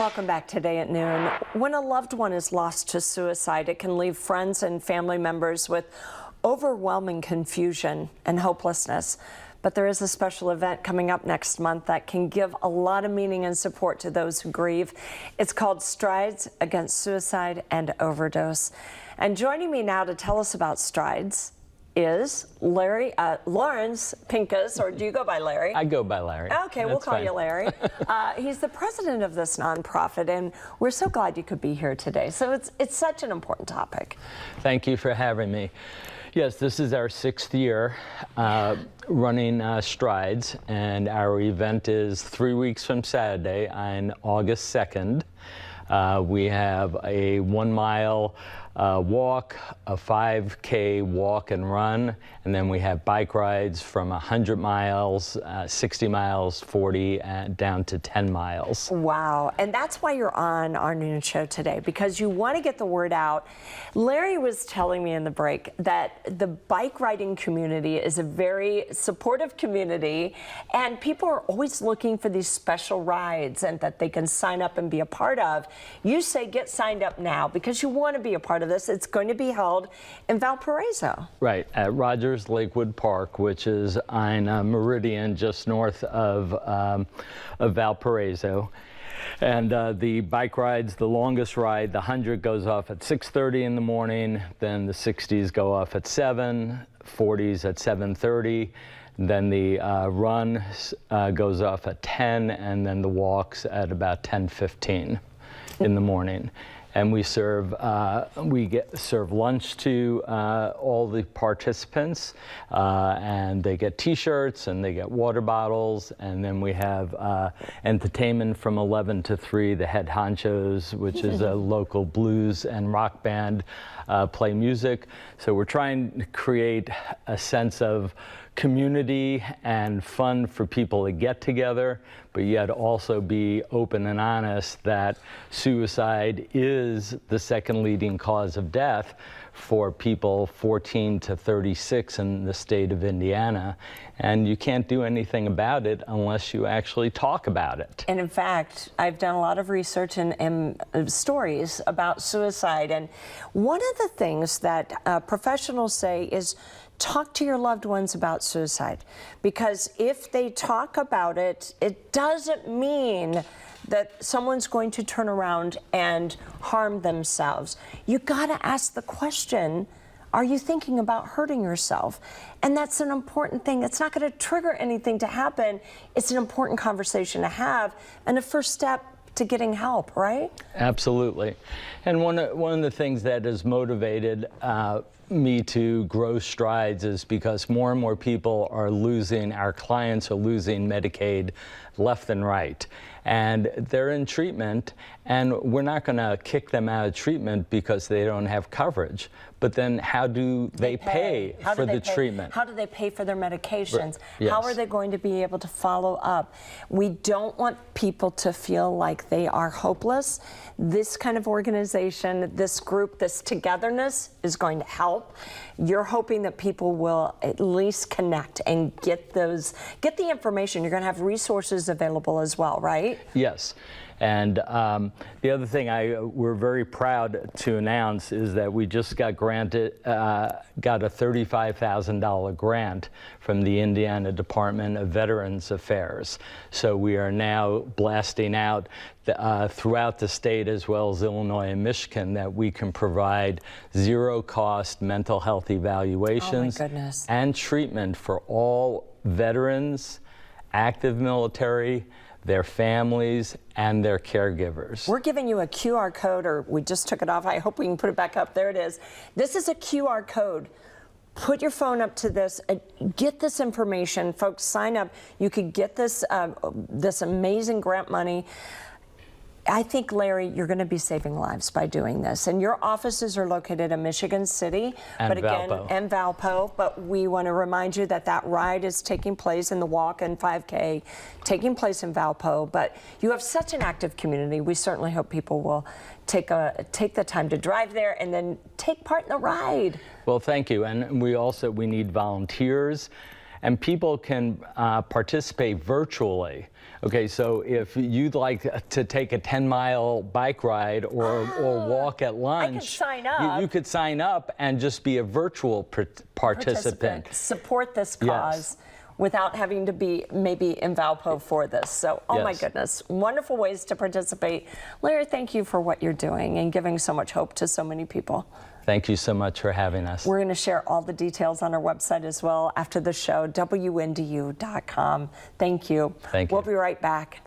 Welcome back today at noon. When a loved one is lost to suicide, it can leave friends and family members with overwhelming confusion and hopelessness. But there is a special event coming up next month that can give a lot of meaning and support to those who grieve. It's called Strides Against Suicide and Overdose. And joining me now to tell us about Strides is Lawrence Pincus, or do you go by Larry? I go by Larry. Okay, we'll call you Larry. He's the president of this nonprofit, and we're so glad you could be here today. So it's such an important topic. Thank you for having me. Yes, this is our 6th year running Strides, and our event is 3 weeks from Saturday on August 2nd. We have a 1 mile walk, a 5K walk and run, and then we have bike rides from 100 miles, 60 miles, 40, and down to 10 miles. Wow, and that's why you're on our noon show today, because you want to get the word out. Larry was telling me in the break that the bike riding community is a very supportive community, and people are always looking for these special rides and that they can sign up and be a part of. You say get signed up now because you want to be a part of this. It's going to be held in Valparaiso. Right, at Rogers Lakewood Park, which is on Meridian, just north of Valparaiso. And the bike rides, the longest ride, the 100 goes off at 6:30 in the morning, then the 60s go off at 7, 40s at 7:30. Then the run goes off at 10, and then the walks at about 10:15 in the morning. And we serve lunch to all the participants, and they get T-shirts and they get water bottles, and then we have entertainment from 11 to 3. The Head Honchos, which is a local blues and rock band, play music. So we're trying to create a sense of community and fun for people to get together, but yet also be open and honest that suicide is the second leading cause of death for people 14 to 36 in the state of Indiana. And you can't do anything about it unless you actually talk about it. And in fact, I've done a lot of research and stories about suicide. And one of the things that professionals say is talk to your loved ones about suicide. Because if they talk about it, it doesn't mean that someone's going to turn around and harm themselves. You gotta ask the question, are you thinking about hurting yourself? And that's an important thing. It's not gonna trigger anything to happen. It's an important conversation to have and a first step to getting help, right? Absolutely. And one of the things that has motivated me to grow Strides is because more and more people are losing, our clients are losing Medicaid left and right. And they're in treatment, and we're not going to kick them out of treatment because they don't have coverage. But then how do they pay for the treatment? How do they pay for their medications? Yes. How are they going to be able to follow up? We don't want people to feel like they are hopeless. This kind of organization, this group, this togetherness is going to help. You're hoping that people will at least connect and get the information. You're going to have resources available as well, right? Yes. And the other thing we're very proud to announce is that we just got a $35,000 grant from the Indiana Department of Veterans Affairs. So we are now blasting out throughout the state, as well as Illinois and Michigan, that we can provide zero-cost mental health evaluations and treatment for all veterans, active military, their families, and their caregivers. We're giving you a QR code, or we just took it off. I hope we can put it back up. There it is. This is a QR code. Put your phone up to this, get this information. Folks, sign up. You could get this, this amazing grant money. I think, Larry, you're going to be saving lives by doing this. And your offices are located in Michigan City, and Valpo. But we want to remind you that that ride is taking place in the walk and 5K, taking place in Valpo. But you have such an active community. We certainly hope people will take the time to drive there and then take part in the ride. Well, thank you. And we need volunteers. And people can participate virtually. Okay, so if you'd like to take a 10-mile bike ride or walk at lunch, sign up. You could sign up and just be a virtual participant. Support this cause. Without having to be maybe in Valpo for this. So, oh my goodness, wonderful ways to participate. Larry, thank you for what you're doing and giving so much hope to so many people. Thank you so much for having us. We're going to share all the details on our website as well after the show, WNDU.com. Thank you. Thank you. We'll be right back.